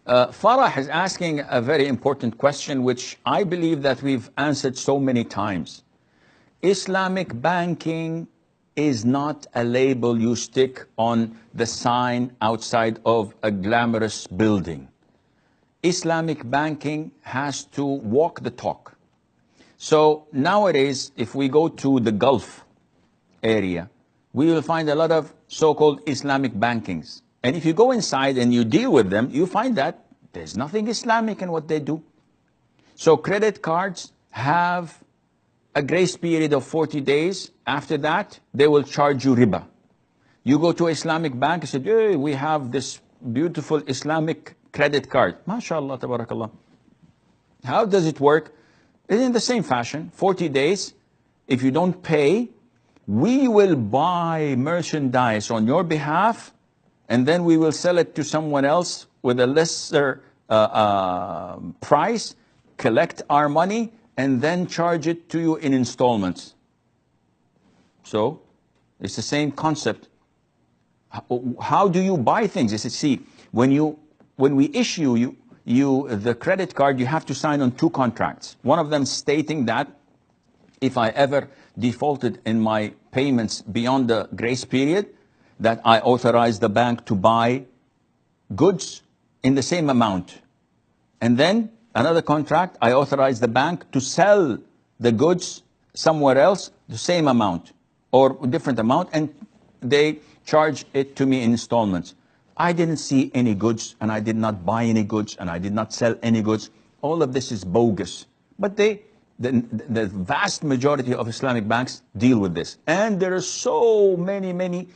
Farah is asking a very important question, which I believe that we've answered so many times. Islamic banking is not a label you stick on the sign outside of a glamorous building. Islamic banking has to walk the talk. So nowadays, if we go to the Gulf area, we will find a lot of so-called Islamic bankings. And if you go inside and you deal with them, you find that there's nothing Islamic in what they do. So credit cards have a grace period of 40 days. After that, they will charge you riba. You go to Islamic bank and say, hey, we have this beautiful Islamic credit card. MashaAllah, tabarakallah. How does it work? It's in the same fashion. 40 days. If you don't pay, we will buy merchandise on your behalf, and then we will sell it to someone else with a lesser price, collect our money, and then charge it to you in installments. So it's the same concept. How do you buy things? You see, when we issue you the credit card, you have to sign on 2 contracts. One of them stating that if I ever defaulted in my payments beyond the grace period, that I authorize the bank to buy goods in the same amount. And then another contract, I authorize the bank to sell the goods somewhere else, the same amount or different amount, and they charge it to me in installments. I didn't see any goods, and I did not buy any goods, and I did not sell any goods. All of this is bogus. But the vast majority of Islamic banks deal with this. And there are so many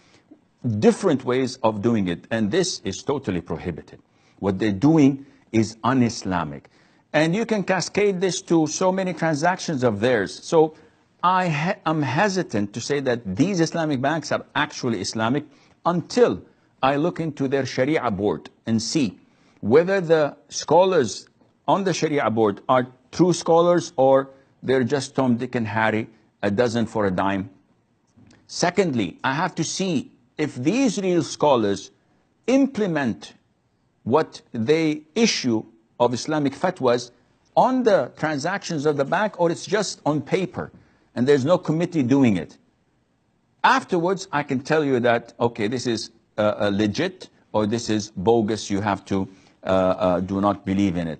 different ways of doing it. And this is totally prohibited. What they're doing is un-Islamic. And you can cascade this to so many transactions of theirs. So I am hesitant to say that these Islamic banks are actually Islamic until I look into their Sharia board and see whether the scholars on the Sharia board are true scholars or they're just Tom, Dick, and Harry, a dozen for a dime. Secondly, I have to see if these real scholars implement what they issue of Islamic fatwas on the transactions of the bank, or it's just on paper and there's no committee doing it. Afterwards, I can tell you that, okay, this is legit or this is bogus, you have to do not believe in it.